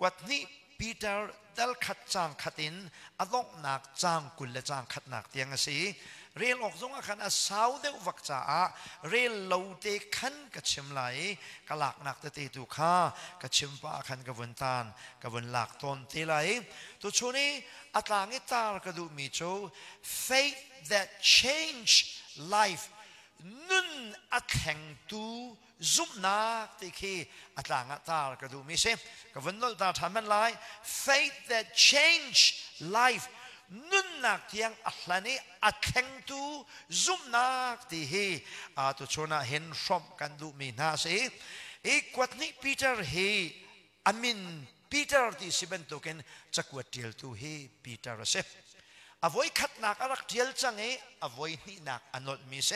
กวดนี้ปีเตอร์ดัลขัดจางขัดินอดอกนักจางกุลและจางขัดนักเตียงสิเรียลออกตรงขันอาสาวเดวักจ่าเรียลเลวเตขันกระชิมไหลกลักนักเตติตุข้ากระชิมปะขันกวนตานกวนหลักตนตีไหลตัวช่วนี้อัตลางิตากระดูมิโจ faith that change life นุ่นอัดแห่งตูซุมนักติคีอัตลางตากระดูมิเซกวนนลตาทำมันไล faith that change lifeนุ่นนักที่ยังอัลลนี้อัดแข่งตูซุมนักที่เฮตัวชนะเห็นชมกันดูมีนาสิอีกวัดนี้ปีเตอร์เฮอามินปีเตอร์ที่สิบเอ็ดตัวกันจะกวดเดียลตูเฮปีเตอร์เซอวัยขัดนักรักเดียลจังเฮอวัยนี่นักอันนดมีเซ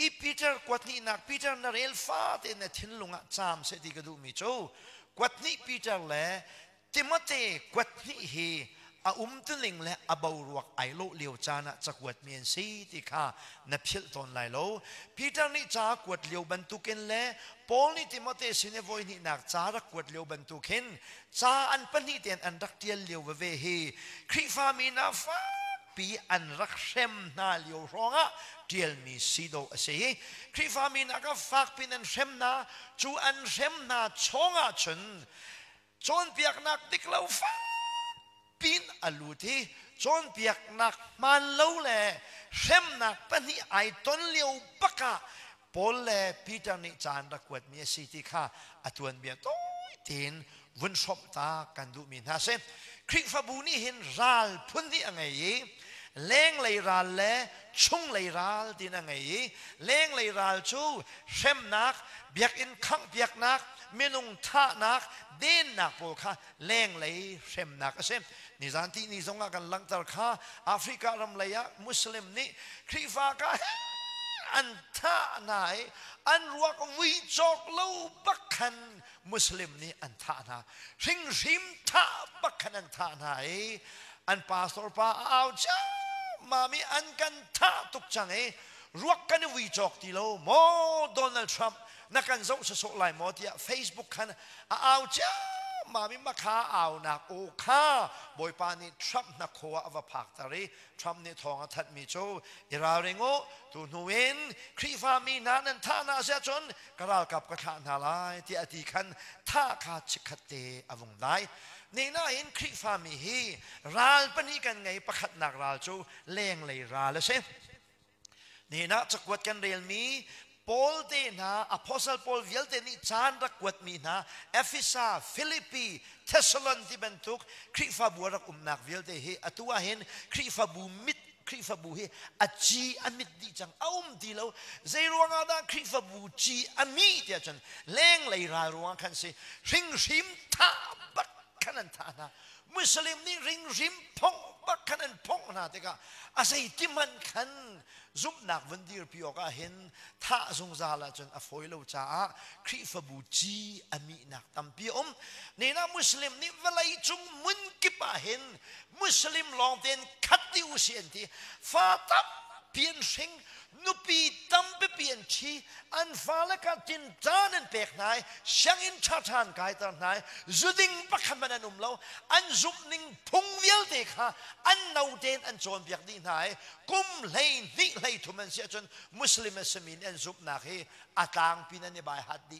อีปีเตอร์กวดนี้นักปีเตอร์นาเรลฟาเตนทิ้งลงจามเสดีกระดูมิโจกวดนี้ปีเตอร์แหละติมเตกวดนี้เฮตุลิงและอบาวรวกไอโลเลียวจานะจักวดเมียนซีที่ข้านับเชิลตอนไลโลพีเตอร์นี่จากวดเลียวบรรทุกินและปอลนี่ติมเตสินเวอยนี่นักจารักวดเลียวบรรทุกินจาอันปนิเตียนอันรักเดียลเลียวเวเฮคริฟามีนาฟ้าปีอันรักเชมนาเลียวร้องะเดียลมีซีโดเสียคริฟามีนาก็ฝากปีนันเชมนาจูอันเชมนาชงะชนจนเปียกนักดิกเลาฟ้าปีนอลูที่จนเปียกหนักมันเล่าแหล่เช่มหนักปนิไอต้นเลี้ยวปักะปอลแหล่พีเตอร์นิจานรักวดเมียสิที่ข้าอตวนเบียต้อยเตียนวันชมตากันดูมินฮาเซคริกฟาบูนี่เห็นรัลพุ่นที่อะไรเล้งเลยรัลแหล่ชุงเลยรัลที่นั่งไงเล้งเลยรัลชูเช่มหนักเบียกอินขังเบียกหนักเมนุงท่านักเดินนักโปค่ะเล่งเลยเช่มนักเช่มนิสันที่นิสงกันหลังจากข้าแอฟริการำเลยะมุสลิมนี่คริฟากาอันท่าไหนอันรักวิจกเล่าบักขันมุสลิมนี่อันท่าไหนริงริมท่าบักขันอันท่าไหนอันปาสตอร์ปาเอาจ้ามามีอันกันท่าตุกจังรักกันวิจกที่เราโมโดนัลด์ทรัมป์นักการส่งสดไลน์มอที่เฟซบุ๊กขันเอาจ้ามามีมาขาเอานักโอข้าบอยปานี่ทรัมป์นักขวาอวพักตารีทรัมป์นี่ทองทัดมีโจอิราเริงโอตัวนูเวนครีฟามีนันท่านาเสียจนกระลากับกระทานทลายที่อดีขันท่าขาชิคเตอวงได้ในน่าเห็นครีฟามีฮีรัลปนิกันไงประคัดนักรัลโจเล่งเลยรัลเช่นี่นะจักวัดกันเรียลมีปอลเตนะอัพอสซัลปอลวิลเตนี่จานรักวัดมีนะเอฟิซาฟิลิปปีเทสลอนที่บรรทุกคริฟาบัวรักนักวิลเตเฮอตัวเห็นคริฟาบูมิดคริฟาบูเฮอจีอามิดดีจังเอาดีแล้วเจรวงอาดาคริฟาบูจีอามิดจังเล่งเลยรารวงคันสิริงริมท่าบักขันท่านะมุสลิมนี่ริงริมพงบักขันพงนะแต่ก็อาศัยที่มันขันซุมนักวันดีร์พิโอก็เห็นท่าสงสารจนอฟอยลูจ้าคริฟบูจีอามีนักตั้มพิอมนี่นะมุสลิมนี่เวลาจุงมุนกิบเห็นมุสลิมลองเดินขัดดิวเสียนที่ฟาตับเปลี่ยนสิ่งนุปีตั้มไปเปลี่ยนชีอันฟ้าและกัดินจานันเปกนายช่างอินชาทานกายตอนนายจุดิงปักขมันนุ่มเล่าอันจุบนิงพุงเวียลเด็กฮะอันนาเดนอันโจนเปียกดีนายกุมเลยนี่เลยทุมันเสียจนมุสลิมสมินอันจุบนักเฮอาตางปีนันในใบฮัดดี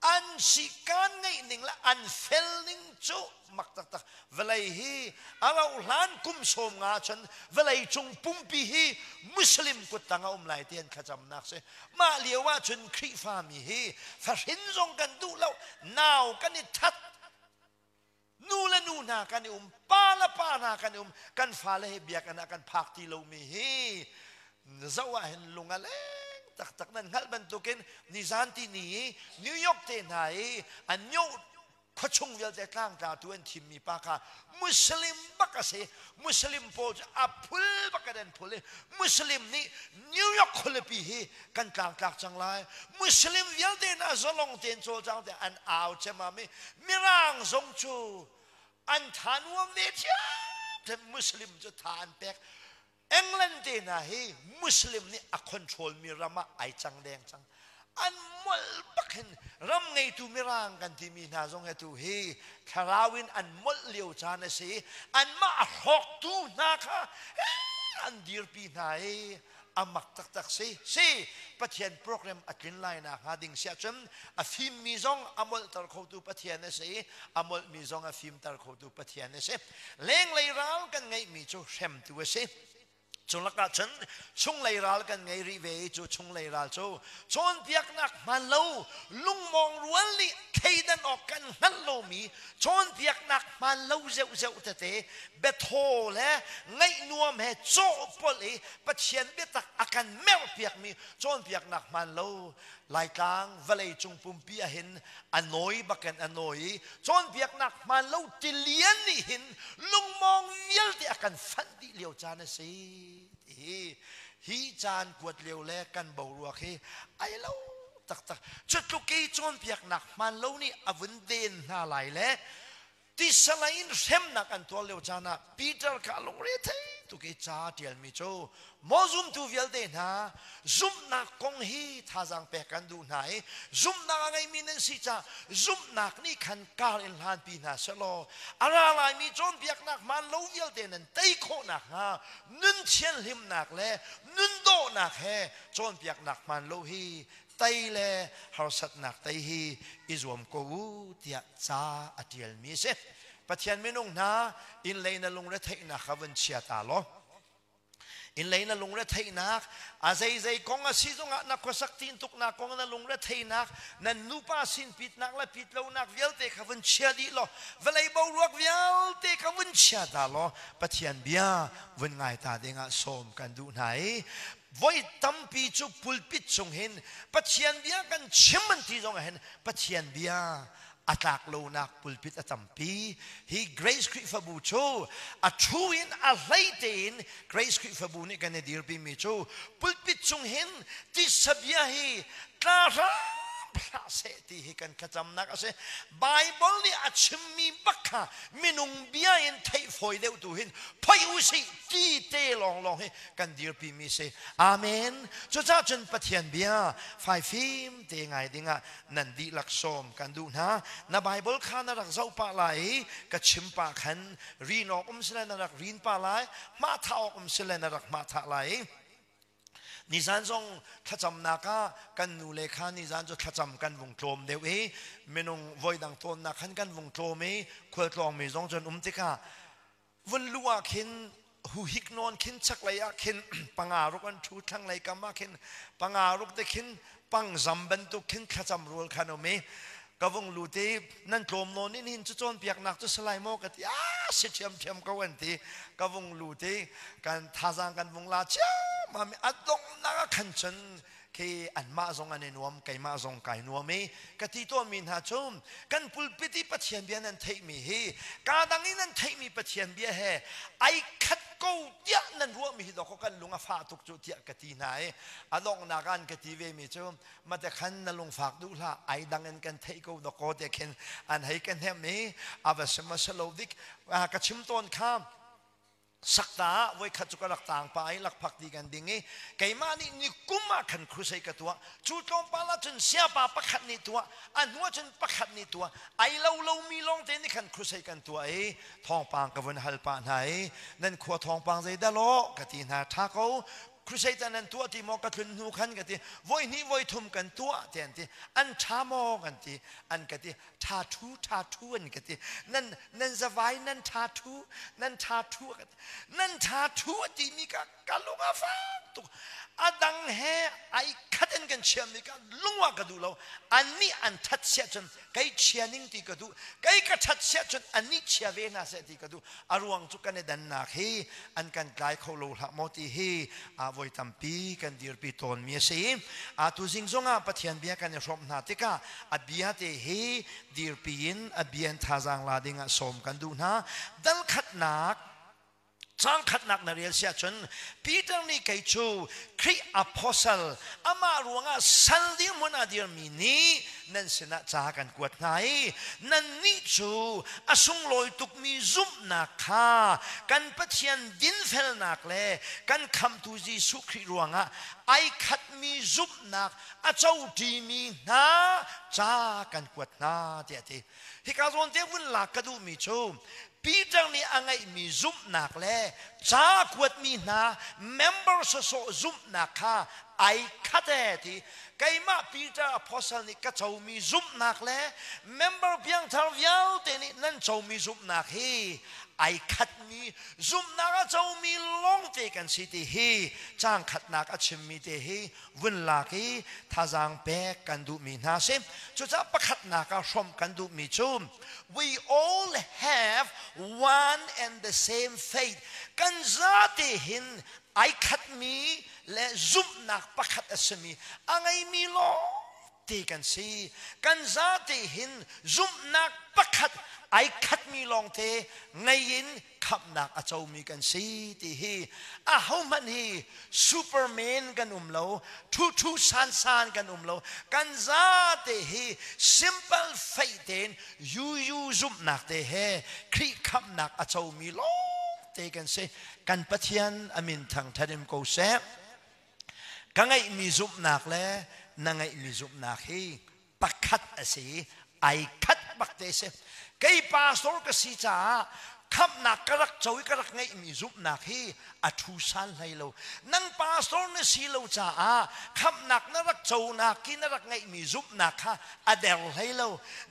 อันสิการไงหนึ่งละอันเฟลนิ่งจูมักตักเวลาฮีเราหลานกุมสมงาฉันเวลาจงปุ่มปีฮีมุสลิมกุตังเอาไหลเตียนขจำนักเสมาเลียวว่าฉันคริฟามีฮีฟาหินจงกันดูแล้วนาวกันนิทัดนูละนูนากันนิปาละปานากันนิกันฟ้าละเฮเบียกันกันพักที่เรามีฮีจะว่าเห็นลุงอะไรตักนั้นฮัลบันตุกินนิซานที่นี่นิวยอร์กเทนไฮอันยูขชงเวลแต่กลางตาตัวทีมมีปากามุสลิมบักเสมุสลิมโพจอัพุลบักเดนพุลมุสลิมนี่นิวยอร์กคนละปีฮีกันกลางจังไรมุสลิมเวลแต่น่าจะลงเตียนโจจังแต่อันเอาเช่ไหมมิรังทรงชูอันทานวมเดียแต่มุสลิมจะทานแปกอังกฤษนะเฮมุสลิมนี่คอนโทรลมีรามาไอจังแดงจัง อันมลบักเห็นรำไงตูไม่ร่างกันที่มีนาทรงให้ตูเฮคาราวินอันมลเลียวจานสิอันมาหอกตูนะคะอันดีร์ปีไหนอามักตักสิปะเทียนโปรแกรมอัดลินไลน์นะฮะดิ่งเสียจนอาฟิมมีซองอามลตร์เขาตูปะเทียนสิอามลมีซองอาฟิมตร์เขาตูปะเทียนสิเล้งเลยร้าวกันไงมีจูเข็มตัวสิจงลักษณะช่วงเลยร้าวกันไงรีเวจูช่วงเลยร้าวจูชนเปียกนักมันเล่าลุงมองรวนลิเคยดันออกกันนั่นโลมีชนเปียกนักมันเล่าเจ้าเตะเบทโฮและไงนัวแม่โจ้ปลีปะเทียนเบตักอาการแมวเปียกมีชนเปียกนักมันเล่าลายกลางวลัยจงปุ่มเปียเห็นอันน้อยบักกันอันน้อยชนเปียกนักมันเล่าติเลียนนี่เห็นลุงมองเยลที่อาการฟันดิเลียวจานสิฮีจานกวดเลียวแลกันเบารัวเคไอเล่าตักจุดลูกเกยชนเปียกนักมันเล่านี่อวันเดนน่าไหลแล้วที่สลายเข็มนักอันตัวเลียวจานะปีเตอร์กาลงเรทตุกเกจ้าเดียลมิโจมอซุมตูเวลเดนะซุมนักคงฮีท่าจังเปกันดูไหนซุมนักไงมีนันสิจ้าซุมนักนี่ขันกาลอินลานปีนาสโลอะไรมีจนเปียกนักมันเล่าเวลเดนันไตโคนักฮะนุนเชียนหิมนักเล่นุนโดนักเฮจนเปียกนักมันเล่าฮีไตเลฮาร์สัตนักไตฮีอิจวมกูเตียจ้าอติลมีเสปะเทียนไม่นุ่งนะอินเลยนลงเรทัยนักขวันเชียตาลออินเลยนลงเรทัยนักอาใจกงอาศิจงนักขสักตินตุกนักกงนลงเรทัยนักนันนูปาสินปิดนักและปิดเลวนักเวลเตขวันเชียดีลอเวลัยบ่าวรักเวลเตขวันเชียตาลอปะเทียนเบียวันไงตาเดงะสมกันดูไหนวันตั้มปีจุปุลปิดจงเห็นปัจเจียนเบียกันชิมันที่จงเห็นปัจเจียนเบียอัตลักโลนักปุลปิดตั้มปีฮีเกรซคริฟบูโชอัชูอินอัลไลเตนเกรซคริฟบูนี่กันในดีร์ปีมิโชปุลปิดจงเห็นที่สเบียฮีตาราพระเสตีให้กันขจำนักเสไบเบิลนี่อาจจะมีบักค่ะมินุงเบียนไทยฝอยเดียวตัวเห็นพออยู่สิตีเตลองให้กันดีร์ปีมิเสอาเมนจุดจ้าจนปะเทียนเบียไฟฟิล์มเตงไงดิงะนันดีลักษมกันดูนะในไบเบิลข้านารักเจ้าปะไหลกับชิมปะขันรีนอกสเลนารักรีนปะไหลมาท่าออกสเลนารักมาท่าไหลนิสันจงขจำนักกันนูเลขานิสันจงขจำกันวงกลมเดียวเมนงวอยดังต้นนักขันกันวงกลมควรลองมีจงจนติกาวันลัวขินหูหิกนอนขินชักเลยขินปังอารุกันชูทั้งเลยกามาขินปังอารุกแต่ขินปังจำเป็นตุขินขจำรัวขนมกวงลูตีนั่นกลมโนนี่หินจุดจนเปียกหนักจุดสลายโมกันที่เสียมกวันที่กวงลูตีกันท่าจางกันวงลาเจ้ามามีอัดดงนักขันชนคืออันมาทรงอันนวมไก่มาทรงไก่นวมกติตัวมินหาชมกันปุลปิติปัจเจียนเบียนั้นเทมีเฮกาดังนี้นั้นเทมีปัจเจียนเบียเฮไอขัดกูเดียนั้นรัวมีดอกกันลุงฟ้าทุกจุดเดียกติไหนอัดดงนักกันกติเวมีชมมาแต่ขันนั้นลุงฝากดูละไอดังนั้นกันเทกูดอกเดียกันอันให้กันเฮมีอาวัสมาสโลดิกกระชิมต้นข้ามสักตาไว้ขัดจุกรักต่างไปหลักพักดีกันดิ่งไก่มานี่นิกุมาขันครุใส่กับตัวจูตรงปาละจนเสียปาปักขัดนี่ตัวอันหัวจนปักขัดนี่ตัวไอเรามีลงเตนี่ขันครุใส่กันตัวทองปางกับวันฮัลปานไหนนั่นขวดทองปางใจได้โลกตินาทักเขาครุใส่แต่นั้นตัวที่มอกระทุนหูขันกันที่วัยนี้วัยทุ่มกันตัวเตียนที่อันชามอกันที่อันกันที่ทาทูอันกันที่นั่นสบายนั่นทาทูกันนั่นทาทูที่มีการลุงอาฟ้าตุกอาดังเฮไอขัดกันเชื่อมนี่กันลุงว่ากระดูเราอันนี้อันทัดเสียจนไก่เชียนิ่งที่กระดูไก่กระทัดเสียจนอันนี้เชียเวน่าเสียที่กระดูอารวงจุกันในดันนาเฮอันกันกลายเขาโลหะมอติเฮวอยตัมปีกันดีร์ปีตอนมีเสียตุสิงซงปะเทียนเบียกันรบนาติกาอเบียเตเฮดีร์ปีนอเบียนท่าจางลาดิงสมกันดูนะดัลขัดนักจังขัดนักนาเรียเสียจนปีเตอร์นี่ไกจูคริอัพอสลอามาหลวงสันดิมุนาดีร์มีนี้นั่นสนะจากันกวดไหนนั่นนี่จูอาสุงลอยตุกมีซุมนักข้ากันปะเทียนดินเฟลนักเล่กันคำตุจีสุคริหลวง ไอขัดมีซุบนักอาเจ้าดีมีนาจ้ากันกวดนาเดียทีฮิกาโซนเทวุนหลักกระดูมีโชมปีจังนี้อังไงมีซุบนักแลจ้ากวดมีนาเมมเบอร์โซซุบนักค่ะไอขัดเอทีไกมาปีจังอพอสนิกก็เจ้ามีซุบนักแลเมมเบอร์เพียงทารยาวเตนี่นั่นเจ้ามีซุบนักเฮไอขัดมีซุมนักเจ้ามีลงเตกันสิทีเฮจางขัดนักชิมมีเตเฮวุ่นลากเฮท่าจางแปกันดูมีนาเซมจุดจะประขัดนักชมกันดูมีจุม we all have one and the same faith กันซาเตหินไอขัดมีและซุมนักประขัดสมีอังไงมีลงเตกันสิกันซาเตหินซุมนักประขัดไอขัดมีลองเทไงยินขับนักอาเจ้ามีกันสิที่ฮีเฮามันฮีซูเปอร์แมนกันเราทูซานกันเรากันซาเตฮี simple faith เดนยูซุมนักเตเฮครีขับนักอาเจ้ามีลองเตกันสิกันปะเทียนอามินทางทัดเดมโกเซกันไงมีซุมนักและนั่งไงมีซุมนักฮีปักขัดสิไอขัดปักเตเซไก่ปาสโตรกสีจ้าขับนักกระรักเจ้าอกระรักไงมีซุปนักฮีอัทุสันให้เรานั่งปาสโตรนสีเราจ้าขับนักนรักเจ้านักกินนรักไงมีซุปนักฮะอเดลให้เรา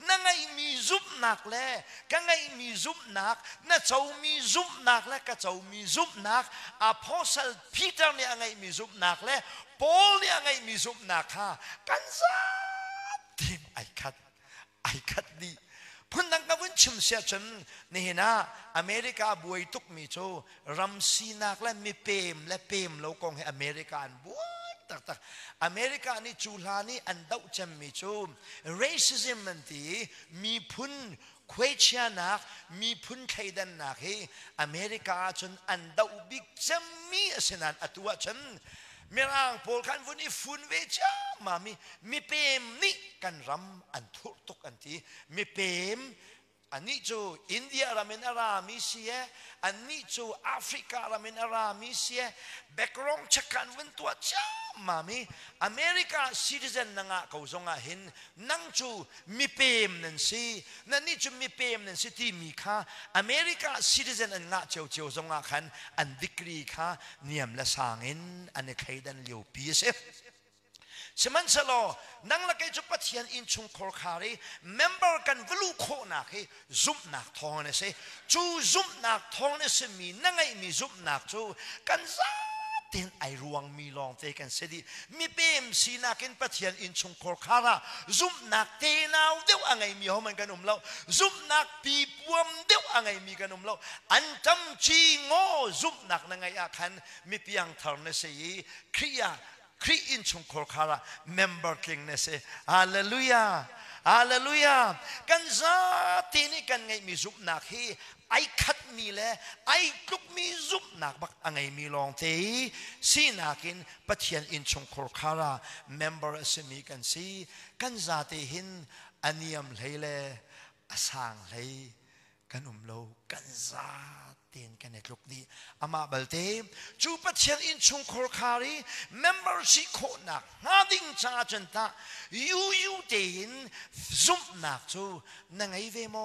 นั่งไงมีซุปนักแล้วกันไงมีซุปนักนั่งเจ้ามีซุปนักแล้วก็เจ้ามีซุปนักอพอลสัลพีเตอร์เนี่ยไงมีซุปนักแล้วปอลเนี่ยไงมีซุปนักฮะกันซาทีมไอคัดดีพุ่นดังกับวันชิมเสียจนนี่นะอเมริกาบวยตุกมีโจรัมซีนักและมีเปมและเปมเราคงให้อเมริกันบวยตักอเมริกานี่จูลานี่อันดาวจำมีโจ racism มันตีมีพุ่นเควเชียนักมีพุ่นไขดันนักให้อเมริกาจนอันดาวบิ๊กจำมีเสนันอัตัวจนเมื่อร่างโพลคันวันนี้ฝุ่นเวชามามีเปมนี่กันรำอันทุกตุกอันที่มีเปมอันนี้จูอินเดียรามินอารามิเซียอันนี้จูแอฟริการามินอารามิเซียแบกรองชักกันวันตัวจ้ามาอเมริกาซิติเซนนังเขาส่งเห็นนั่งจูมีเปมนั่นสินั่นนี่จูมีเปมนั่นสิที่มีค่ะอเมริกาซิติเซนอันงะเจียวส่งขันอันดิกรีค่ะเนียมและสางเงินอันนี้ใครดันเลี้ยวปีเสสมันสโลนั่งละแกจุปะเทียนอินชุงคอร์คารีเมมเบอร์กันวลูโคนักให้ซุปนักทองเนี่ยสิจูซุปนักทองเนี่ยสิมีนั่งไงมีซุปนักจูกันซาเต็นไอรวงมีลองเตกันเสดีมีเปมสีนักอินปะเทียนอินชุงคอร์คาราซุปนักเตนาวเดียวอะไรมีเขามันกันเราซุปนักปีปวมเดียวอะไรมีกันเราอันจำจีงอซุปนักนั่งไงอาคันมีเพียงทางเนี่ยสิเครียครีอินชุงคอร์คาราเมมเบอร์คิงเนสฮาเลลูยาฮาเลลูยากันซาทีนี้กันไงมีซุปนักฮีไอขัดมีเลยไอลุกมีซุปนักบักไงมีลองเทสีนักินปะเทียนอินชุงคอร์คาราเมมเบอร์สมีกันสีกันซาเตหินอันนี้มเลยเลยสางเลยกันโลกันซาเตียนกันในกลุ่มนี้อามาบัลเตจูปะเทียนอินชุงคอร์คารีเมมเบอร์สิโคนักฮาดิงชาจันตายูเตียนซุมนักจูนังไอเวโม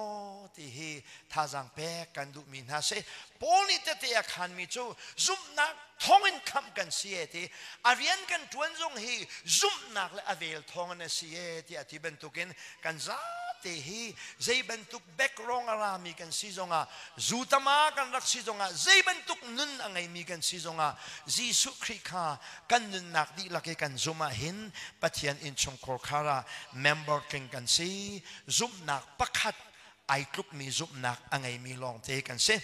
ที่เฮท่าจังเปกันดูมินาเซปอลิเตเตียขันมิจูซุมนักท้องอินคำกันเสียทีอาเรียนกันทวนจงเฮซุมนักและอเวลท้องกันเสียทีอธิบันตุกินกันซาเตฮีใจบรรทุกแบกรองอารามีกันซีจงอาจูตมากันรักซีจงอาใจบรรทุกนุนอะไรมีกันซีจงอาจีสุคริกากันนุนนักดีลักกันจุมาหินปะเทียนอินชงคอร์คาราเมมเบอร์กิงกันซีจุมนักปักขัดไอคลุกมีจุมนักอะไรมีลองเทกันซี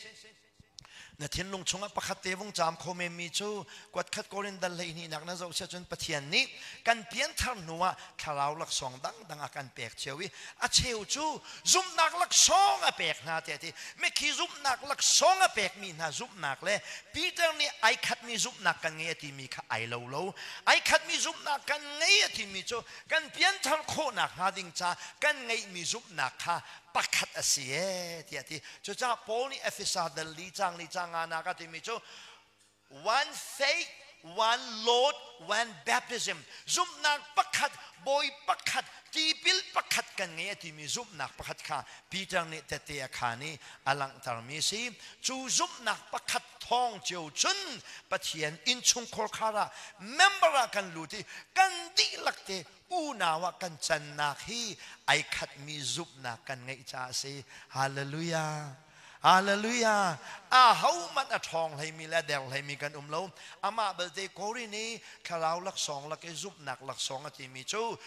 นาทีนลงชงประคัตเตวงจามโคเมมีจูกวดคัดโกรินดัลเลยนี่นักนั่งเจ้าเชจนปะเทียนนี้กันเปลี่ยนทางนัวคาราวลักสองดังอาการเปียกเชียวิอาเชวจูซุมนักลักสองอาเปียกนาเตติไม่ขี้ซุมนักลักสองอาเปียกมีนาซุมนักเลยปีเตอร์นี่ไอคัดมีซุมนักกันเงี้ยที่มีข้าไอโลไอคัดมีซุมนักกันเงี้ยที่มีจูกันเปลี่ยนทางโคนักหาดิงจ้ากันเงี้ยมีซุมนักค่ะปักขัดเสียที่จุดจ้าโพนี่เอฟเอสาเดลีจังอานาคติมิจู one faith one Lord one baptism Zumhnak pakhat boy pakhat tipil pakhat kan nge ti mi Zumhnak pakhat kha Peter ni te khani alang tar mi si chu Zumhnak pakhat thong chiu chun pathian in chung khor khara member kan luti kan di lakte unawa kan chan na hi ai khat mi Zumhnak kan nge cha si hallelujah Hallelujah. How much a tong hay mi la del hay mi kan lo. Ama bel te kori ni kalau lak song lak Zumhnak lak song ati mi chu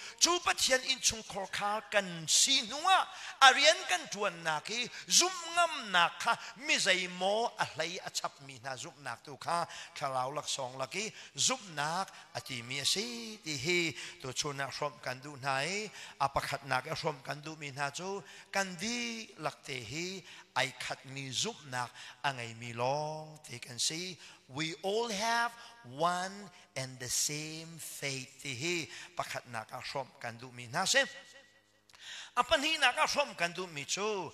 pathian in chung khor kha kan si nuwa arian kan tuan na ki Zumngam na kha mi zai mo a hlai a chap mi na Zumhnak tu kha kalau lak song lak Zumhnak ati mi si ti hi to chuna from kan du nai apakhat nak from kan du mi na chu kan di lak te hi I cut me Zumhnak angai mi long. They can see we all have one and the same faith. He pakat naka from kan do mi nase. Apan hi naka from kan do mi chu.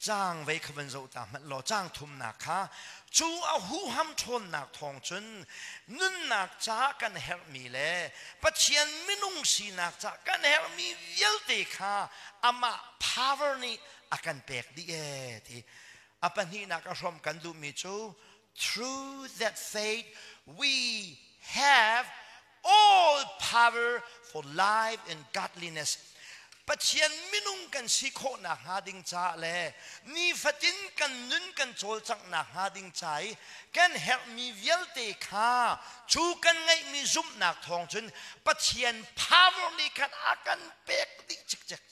Zang wei kawan zo ta mat lo zang tum naka. Chu a hu ham thon nak thong chun nun nak cha kan help mi le. Pathian minung si nak cha kan help mi yel te kha ama power ni akan pek di ti apan hi nak asom kan du mi chu through that faith we have all power for life and godliness pathian minung kan sikho na hading cha le ni fatin kan nun kan chol chak na hading chai kan help mi velte kha chu kan ngai mi Zumhnak thong chun pathian power ni kan akan pek di chik chak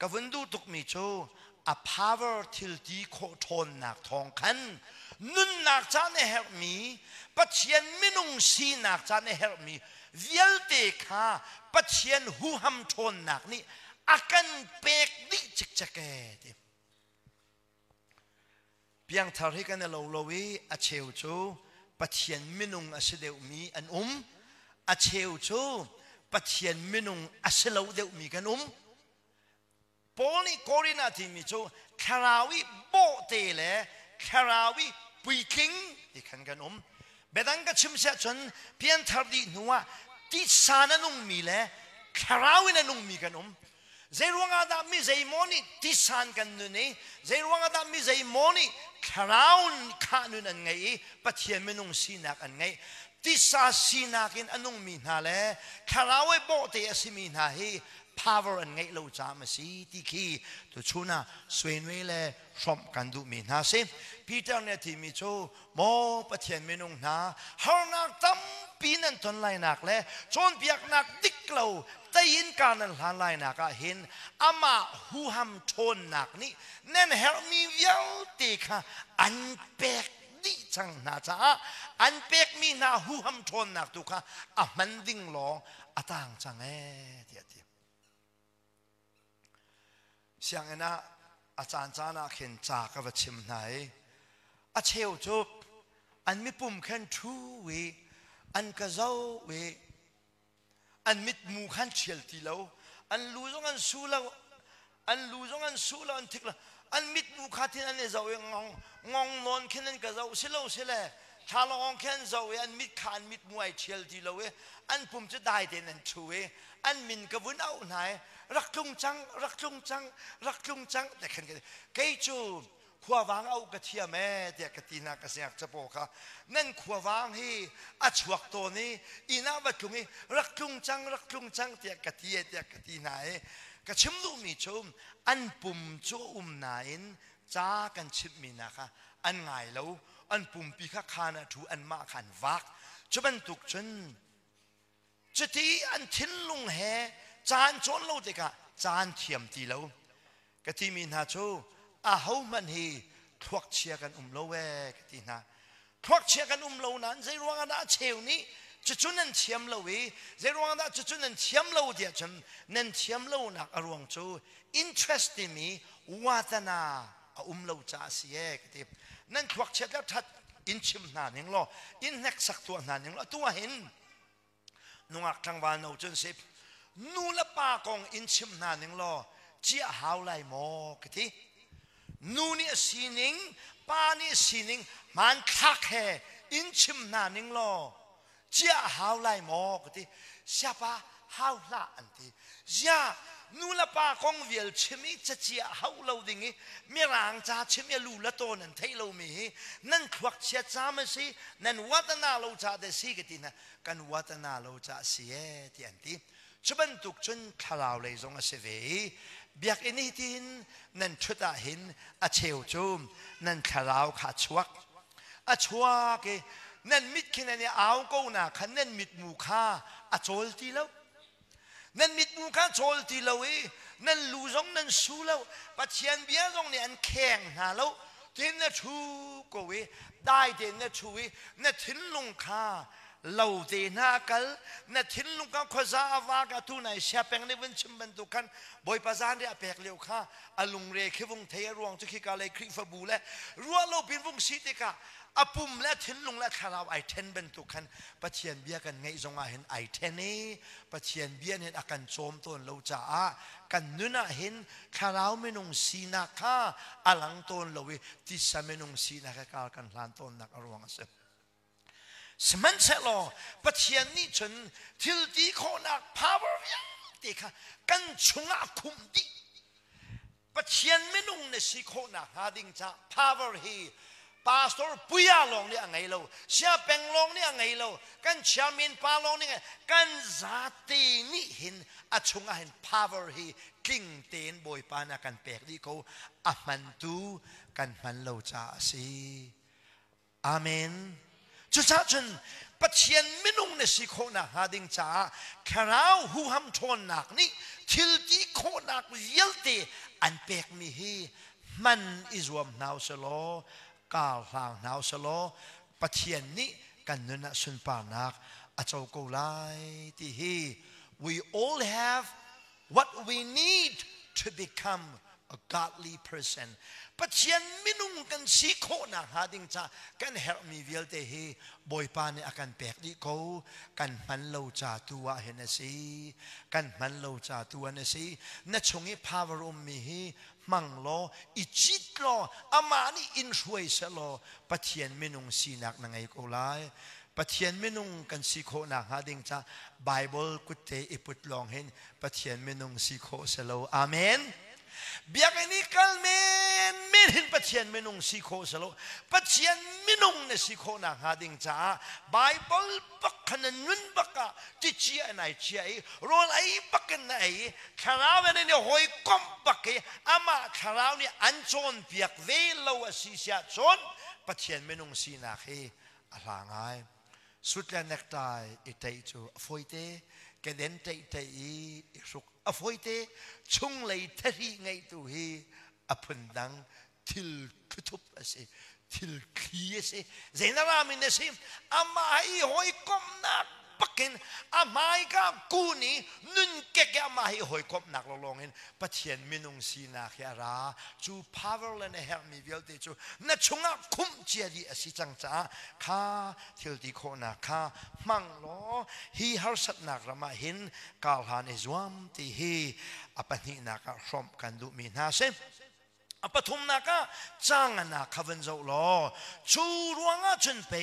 Kavandu tuk mi cho a power till di ko thon nak thong kan nun nak cha ne help me pathian minung si nak cha ne help me vialte kha pathian hu ham thon nak ni akan pek di chik chake piang thar hi kan lo lowi a cheu cho pathian minung asideu mi an a cheu cho pathian minung asilo deu mi kan Poli Corina Timicho, Karawi bo tele, Karawi Puiking, the Kanganum, Bedanga Chimsachon, Piantardi Nua, Tisananum Mile, Karawinanum Miganum, Zerwanga Mise Moni, Tisan Ganune, Zerwanga Mise Moni, Karaun Kanun and Gay, but Yemenum Sinak and Gay. Tisa Sinak in Anum Minale, Karawi bo te Asiminahi. Power and ngay lo chama si tiki to chuna swenwele from kandu mi na se Peter ne ti mi cho mo pathian minung na har nak tam pinan ton lai nak le chon piak nak dik lo tayin kanan han lai nak a hin ama hu ham thon nak ni nen help me viau te kha an pek di chang na cha an pek mi na hu ham thon nak tu kha a manding lo atang chang ti Siang ena acan cana ken caka vachim nai a cheu chup an mi pum khen thu we an kazau we an mit mu khan chel ti lo an luzong an sula an tikla an mit mu khatin an zau ngong non khen an kazau silo sile thalong khen zau an mit khan mit mu ai chel ti lo we an pum che dai den an thu we an min ka vun au nai rak chung chang để khen cái chu khua vang au cái thia mẹ để cái tina cái sẹt cho bộ cả nên khua vang hi a chuak to ni ina vật chung hi rak chung chang để cái tina ấy cái chim lu mi chum an pum chu nain cha kan chip mi na kha an ngai lo an pum pi kha khana thu an ma khan vak chu ban tuk chun chati an thin lung he chan chon lo te ka chan thiam ti lo ka ti min ha chu a ho man hi thuak chia kan lo we ka ti na thuak chia kan lo nan zai ruang da cheu ni chu chun an thiam lo we zai ruang da chu chun an thiam lo dia chun nen thiam lo na arwang chu interest in me watana a lo cha si e ka ti nan thuak chia da that in chim na ning lo in nek sak tu na ning lo tu hin nungak thang wa no chun sip nu la pa kong in chim na ning lo chia hao lai mo cái thi nu ni sining pa ni sining man khak he อินชิมนานิงโลเจ้าหาวไลหมอกติเสียปะหาวละอันติยานูละปากองเวลชิมิจะเจ้าหาวเราดิ่งมีร่างจ่าชิมิลูละโตนันเทเรามีนั่นควักเชียจ้ามาสินั่นวัฒนาเราจ่าเดสิกตินะกันวัฒนาเราจ่าเสียที่อันติชุบันตุกจนขลาวเลยทรงอาศัยเบียกอินิทินนั่นชุดาหินอาเชวจุมนั่นขลาวขาชวักอาชวักนั่นมิดขินเนี่ยเอาโกนาขันนั่นมิดมูคาอาโจลตีแล้วนั่นมิดมูคาโจลตีแล้วนั่นลูซงนั่นสู้แล้วปัจเจียนเบียซงเนี่ยอันแข็งหาแล้วเทนน่ะชูโกเวได้เทนน่ะชูนั่นทิ้งลงคาเราเตน่ากัลนั่นทิ้งลงคาขจาอวากาตุนายเสียเป็งในวันชิมบันตุกันบอยปะจานเรียเปกเลี้ยวข้าอลุงเรคิวงเทียรวงจุกิกาเลยคริฟบูและรัวโลบินวงสิติกาอปุ่มและทิ้งลงและคาราวไอเทนบันตุกันปะเชียนเบียกันไงจงอาเห็นไอเทนนี้ปะเชียนเบียนเห็นอาการโจมต้นเราจ้ากันนุน่าเห็นคาราวเมนุงสีนักข้าอลังต้นเราที่สามเมนุงสีนักกากันหลานต้นนักอรวงเสพสมันเสลอปะเชียนนี่จนทิลตีโคนัก power ยังตีค่ะกันชงอาคุมดีปะเชียนไม่นุ่งในสิโคนักหาดิ่งจ้า power ฮีปาสตอร์ปุยาลงเนี่ยไงเราเชียเป็งลงเนี่ยไงเรากันเชียมินปาลงเนี่ยกันซาตีนี่เห็นอาชงอาเห็น power ฮีกิ่งเตียนบอยปานากันแปลกดีเขาอามันตูกันมันเราจ้าสิอาเมนจุดจ้าจนปะเชียนไม่นุ่งในสิโคนักหาดิ่งจ้าคราวหูห้ำทนนักนี่ทิลตีโคนักเยลเตอันแปลกมีฮีมันอิจวมนาวสโลกาลหางนาวสโลปะเชียนนี้กันนุนสุนปานักอาจารย์กูไลที่ฮี we all have what we need to become a godly person ปะเชียนมินุงกันสีโคนักหาดิ่งจ้ากันเฮร์มีเวลเตฮีบอยปานเนี่ยอาการแปลกดีเขากันมันเราจ่าตัวเห็นสิกันมันเราจ่าตัวนะสินั่นชงให้พาวรมมีฮีมังโลอิจิตโลอามานี่อินช่วยเสโลปะเทียนมินุงสีนักนังไงกูไลปะเทียนมินุงกันสีโคนักหาดิ่งจ้าไบเบิลกุเตอิปุตลองเห็นปะเทียนมินุงสีโคเสโลอาเมนเบียกันนี้กัลเมนไม่เห็นปะเทียนมินุงสีโคเสโลปะเทียนมินุงในสีโคนักหาดิ่งจ้าไบเบิลปักขนันนุนปักกะที่เชียไหนเชียโรไอปักกันไหนคาราวเนี่ยหอยก้มปักอามาคาราวเนี่ยอันโจนเปียกเวลวสีเสียโจนปะเทียนมินุงสีนักอะไรไงสุดแล้วนักตายอิตาจูฟอยเตกเดินเตอีสุกอฟอยเตชงเลยทรีไงตัวเฮอพันดังทิลคุทุบสิทิลคีสิเจนรามินสิอามาอีหอยกมนักปักเห็นอามาอีกากูนี่นุนเกะอามาอีหอยกมนักลองเห็นปะเทียนมินุงสีนักยาราจู power และเฮร์มีเวลเตจูนัชงอาคุมเจียดีอสิจังจ้าข้าทิลตีโคนักข้ามังโลฮีฮาร์สัตนักรามาเห็นกาลฮานิจวมที่ฮีอปันหินักรอมกันดูมีนาเซอปทุมนักจ้างนักขวันเจ้าล้อชูรวงจนไป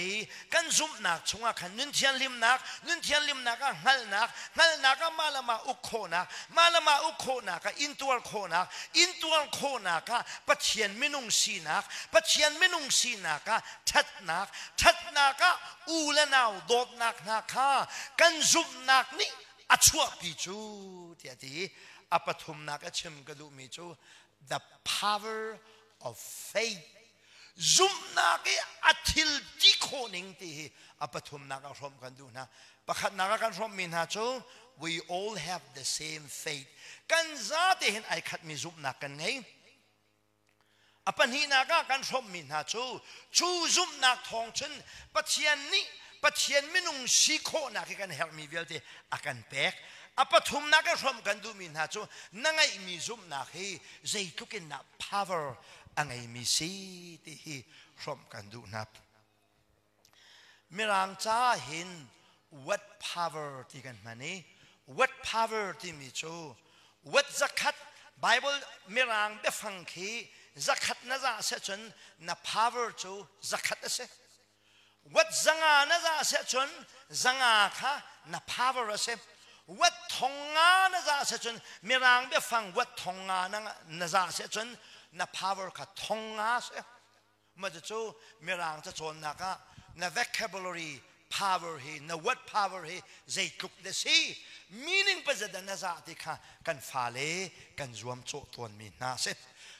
กันซุมนักชงขันนุนเทียนลิมนักหัลนักมาละมาอุโคนักอินตัวโคนักปัจเจียนมินุงสีนักทัดนักอูเลนาวโดดนักกันซุมนักนี่อัชวปิจูเดียดีอปทุมนักชิมกระดูมิจูthe power of faith Zumhnak atil dikoning ti apatum naga from kandu na pakat naga kan from minhacho we all have the same faith kan zatehin ay kat mi Zumhnak kan ngay apan hinaga kan from minhacho chu Zumhnak thong chen pathian minung siko na kan help me velte akan pek apatum naga from kandu minhacho nangay mi Zumhnak he zaitukin na power angay misi tihi from kandu nap mirang cha hin what power ti kan mani what power ti mi chu what zakat bible mirang de phangki zakat na za se chun na power chu zakat ase วัดจังอานะจ๊ะเสจนจังอาค่ะนับ power เสวัดทงงานะจ๊ะเสจนมีรางเบี้ยฟังวัดทงงานะจ๊ะเสจนนับ power ค่ะทงงาเสมันจะจู่มีรางจะชนนะคะนับ vocabulary power เฮนับ word power เฮใจลุกเดซี่ meaning ประเด็นนะจ๊ะที่ค่ะกันฟ้าเล่กันรวมโจตัวมีน่าเส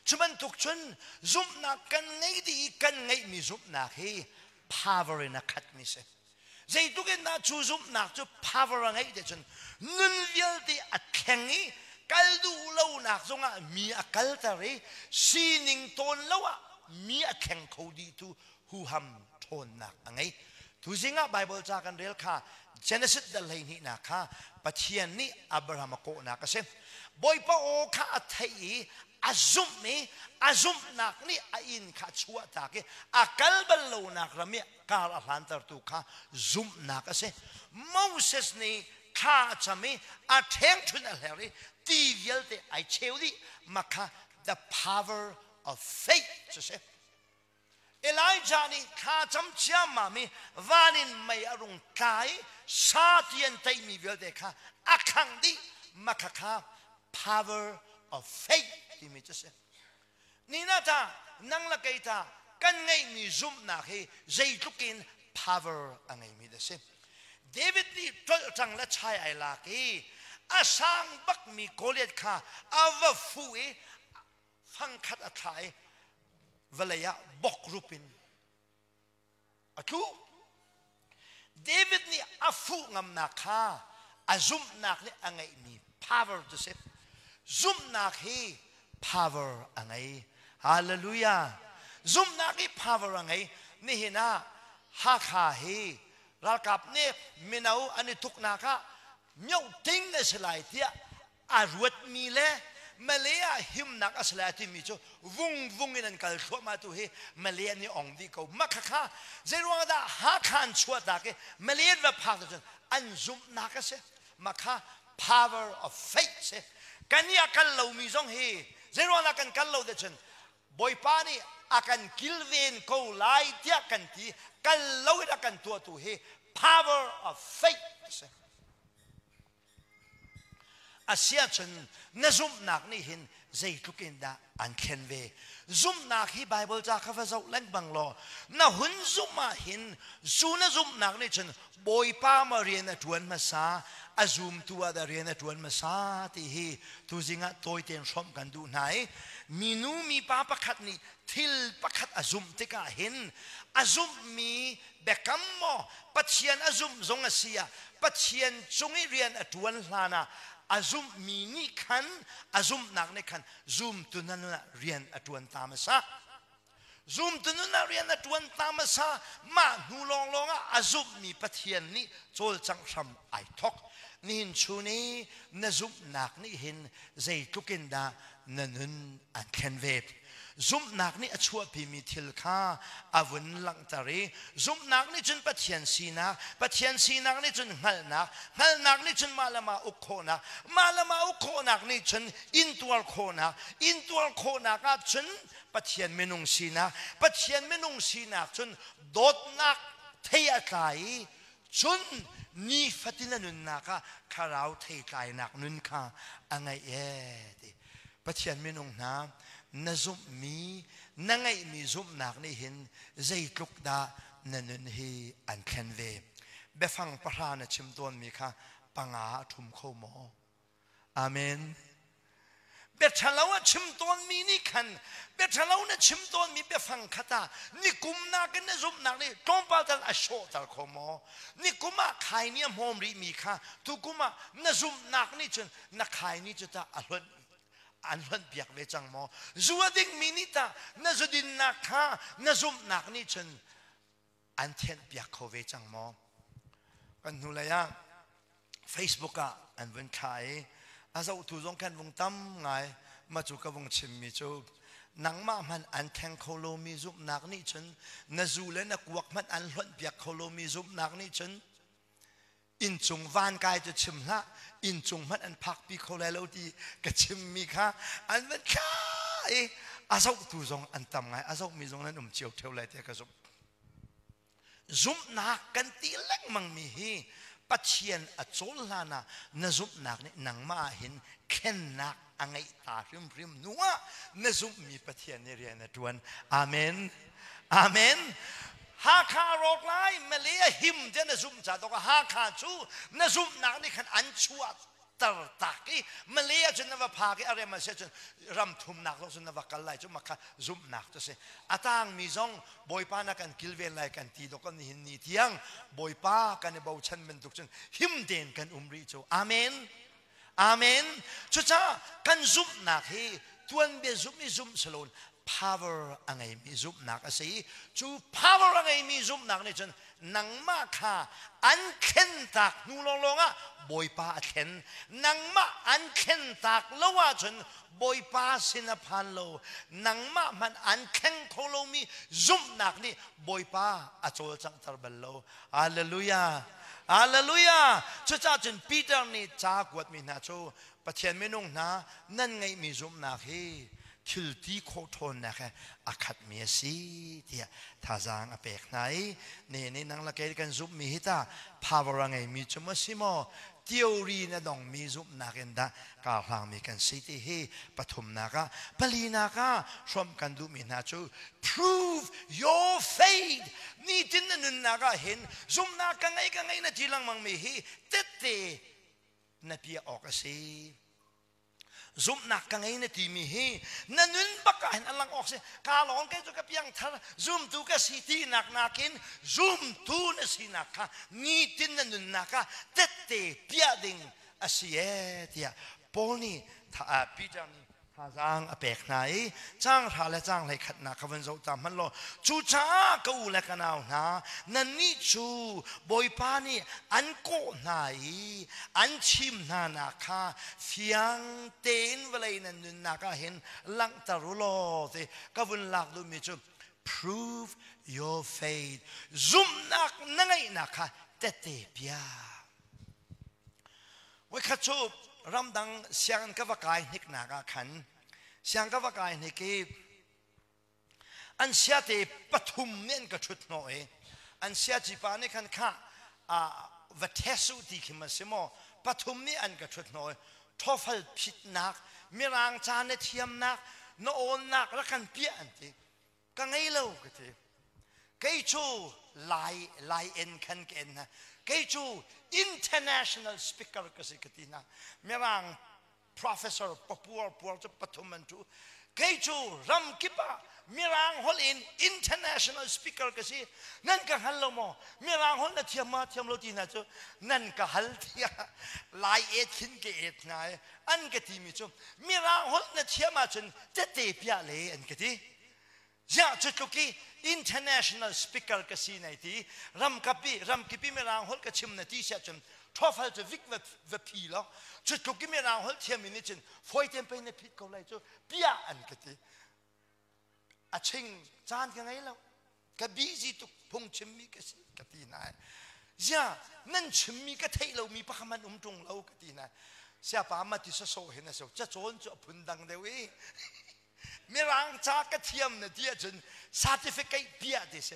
ชุมันทุกชนซุมนักกันไงดีกันไงมีซุมนักเฮ power นักขัดมิเสใจทุกน่าชูซุมนักจู power ไงเดชนนุนเวลที่อัดแข็งนี้กัลดูเล่านักจงอ่ะมีอักลตารีซีนิงตนเล่าอ่ะมีอักแข็งเขาดีทูหูฮัมทนนักไงทุสิงะไบเบิลจากกันเรียลค่ะ Genesis ดัลเลยนี่นักค่ะปัจเจียนนี่อับราฮัมโกนักเสบอยปะโอค่ะอัฐีอาซุมมีอาซุมนักนี่อินข้าชัวตากีอักลบัลโลนักรมีกาลอัลฮันตร์ตุค่ะซุมนักเสโมเสสนี่ข้าจะมีอาเทงทุนอะไรตีเวลเตไอเชลลี่มาค่ะ the power of faith เสเอลิจานี่ข้าจำเชื่อมามีวานินไม่อรุณกายชาติยันไตมีเวลเตค่ะอักขังดีมาค่ะ power of faith ที่มีจะเสนี่นะท่านั่งละกันท่ากันไงมีซุมนักให้ใจทุกิน power อะไรมีเดชเดวิดนี่ตัวจังละชายไอลากีอาสังบักมีโกเลตค่ะอาวฟูเอฟังขัดอัฐายเวลาบกรูปินอะทูเดวิดนี่อาฟูงามนักค่ะอาซุมนักนี่อะไรมี power จะเสซุมนักให้ power อะไรฮาเลลูยาซุมนักให้ power อะไรนี่เห็นนะฮักฮาให้รักกับเนี่ยมินาอันนี้ทุกนักะมีเอาทิ้งในสลายที่อารวดมีเล่มาเลียหิมนักสลายที่มีจูวุงนั่นกัลชัวมาตัวเฮมาเลียนี่องดีเขามักค่ะเจรวงดาฮักขันชัวตาเกมาเลียแบบพักจนอันซุมนักเสมักค่ะ power of faith เสกันนี่อากันเรามีจงเฮเจรวงดากันกันเราเดชนบอยปานี่อากันกิลเวนเขาไล่เทียกันที่กันเราได้กันตัวเฮ power of faith เสอาเซียชนนซุมนักนี่เห็นใจทุกินดาอันเข็นเวซุมนักที่ไบเบิลจากข้าพเจ้าเล่นบังลอน่าหุ่นซุมมาเห็นซูนซุมนักนี่ชนบอยป้ามาเรียนทวนมาซาอาซุมตัวดาเรียนทวนมาซาที่เฮทุจิงะตัวเตียนชมกันดูไหนมีนูมีป้าประคัดนี่ทิลประคัดอาซุมที่กะเห็นอาซุมมีเบกัมโมปัจเจียนอาซุมจงอาเซียปัจเจียนจงเรียนทวนลานาอาซุมมีนี่ขันอาซุมนักนี่ขันซุมตุนันน่ะเรียนอตวนตามซะซุมตุนันน่ะเรียนอตวนตามซะมาหนูลองอาซุมมีปะเทียนนี่โจลจังซ้ำไอทอกนี่หินชูนี้นซุมนักนี่เห็นใจทุกินดานันนุนอันเคนเวบซุมนักนี่ชัวพิมีทิลข้าอาวุนลังตารีซุมนักนี่จนปะเทียนสีนักนี่จนหัลนักนี่จนมาละมาอุโคนักนี่จนอินตัวโคนักจนปะเทียนเมนุงสีนักจนโดดนักเทียไกจนนี่ฟัตินันนักคาราวเทียไกนักนุนข้าอังไงดิปะเทียนเมนุงน้นซุมมีนั่งไงมีซุมนักนี่เห็นใจลุกดานันฮีอันเคนเวเบฟังประธานชิมตัวมีค่ะปังอาทุมโคโมอาเมนเบชลาวชิมตัวมีนี่ขันเบชลาวนะชิมตัวมีเบฟังคาตานี่กุมนักนซุมนักนี่จงปาตันอโชตัลโคโมนี่กุมาขายเนี่ยมอมรีมีค่ะทุกุมานซุมนักนี่จนนักขายนี่จะตาอันวันเปียกเวจังมอจัวดิ้งมินิตานจุดินนักฮะนจุมนักนี่จนอันเทียนเปียกเขาเวจังมอกันนู่นเลยอะเฟซบุ๊กอะอันวันขายอาจจะถูกจงกันวงตั้มไงมาจูกับวงชิมมิจูนังมามันอันแทงเขาโลมีจุมนักนี่จนนจูเลนักวักมันอันวันเปียกเขาโลมีจุมนักนี่จนอินจงวานกายจะชิมละอินจงมันอันพักปีเขาแล้วดีก็ชิมมีค่ะอันมันค่ะอาจจะถูกจงอันต่ำไงอาจจะมีจงนั้นเจียวเท่าไรแต่ก็จบ ซุมนักกันตีเล็กมังมีฮีปัจเจียนอโจลานะนซุมนักนี่นังมาเห็นเข็นนักอังไงตาริมนัวนซุมมีปัจเจียนในเรียนนะทวนอาเมนอาเมนฮาคารอกไลเมเลียหิมเจนซุมจ่าตกฮาคาชูนซุมนักนี่ขันอันชัวตรตักเมเลียจนนวพากีอะไรมาเสียจนรำทุมนักจนนวกัลไลจนมาค่ะซุมนักตัวเสียอาตางมีซองบอยป้านักกันกิลเวลไลกันตีดกันหินนีเทียงบอยป้ากันในเบาชันเป็นตุกจนหิมเด่นกันอุมรีโจอาเมนอาเมนชุดจ้ากันซุมนักเฮทวนเบซุมมีซุมสโลน power อะไรมีซุมนักสิจู power อะไรมีซุมนักนี่จนนังมาค่ะอันเข็นตักนูลงอ่ะบอยป้าเข็นนังมาอันเข็นตักแล้วว่าจนบอยป้าสินพันโลนังมามันอันเข็นโคโลมีซุมนักนี่บอยป้าอโจลจังตร์เบลโลฮาเลลูยาฮาเลลูยาชุดจ้าจนปีเตอร์นี่จากวดมีนาโจประเทศไม่นุ่งนะนั่นไงมีซุมนักเฮทิลที่โคทนนะคะอาคัดเมียสีเดียท่าจางอเปกไหนนี่นังละเกดกันซุปมีฮิตาพาวรังไงมีจุมสิโมทีโอรีนะดองมีซุปนักเอ็นดากาหลังมีกันสิที่เฮปฐมนักปลีนักชมกันดูมีนาจู prove your faith นี่จินนันนักเห็นซุปนักกันไงนะทีหลังมังมีเฮเตเตนเปียออกสิซุมนักกันไงเนี่ยที่มีฮีนั่นนึนบักกันอันลังออกเสียกาลองแกจะกับยังทาซุมตูก็สีที่นักกินซุมตูนสีนักค่ะนี่ตินนั่นนึนนักเตเตเปียดิงอาศัยเดียปอนี่ถ้าปีจังท่าจางอเปกไหนจ้างท่าและจ้างเลยขัดนักขวันโจตามมันโลจูจ้ากูเล็กกันเอานะนั่นนี่จูบอยปานี่อันโกไหนอันชิมนานาคาเฟียงเต้นเวลานั้นนึนนักเห็นลังตารุโลสิกวันหลักดูมีจู prove your faith ซุมนักนั่งไงนักเตเตปียวิคัจูรำดังเสียงกวกายนิกนักขันเสียงกวกายนิกีอันเสียที่ปฐุมเนี่ยก็ชุดน้อยอันเสียจีปานี่ขันข้าวัดเทสุที่ขึ้นมาสิโมปฐุมนี่อันก็ชุดน้อยทอฟัลผิดนักมีรางจานในเทียมนักโนโอนนักแล้วกันเปียอันที่ก็ไงเล่าก็ที่ไกจูไลเอ็นขันเกินนะไกจู international speaker ก็สิกตินะมีราง professor ปัวจะปฐุมมันจูไกจูรำกิปะมีรางฮอลอิน international speaker ก็สินั่นก็ฮัลโหลโมมีรางฮอลน่ะเทียมโลตีนะจูนั่นก็ฮัลเทียไลเอ็ดขินเกตไงอันก็ที่มีจูมีรางฮอลน่ะเทียมาจนจะเตะเปียเลยอันก็ที่จะจุดลุกี้ international speaker ก็สิไหนที่รำกิปีมีรางฮอลก็ชิมนาทีเสียจนทอฟัลจะวิกเวพีแล้วจุดลุกี้มีรางฮอลเทียมนี่จนฟอยเต็มไปในพิษเขาเลยจูเปียอันก็ที่อาชิงจานกันไงแล้วก็บีซีตุกพงชิมมีก็สิกตีนายจ้านั่นชิมมีก็เทเรามีปะขมันจงเรากตีนายเสียปามาที่โซเห็นนะโซจะโจนจะพุ่นดังเดวีมีรางจากระเทียมเนี่ยที่จน certificate เปียดิเส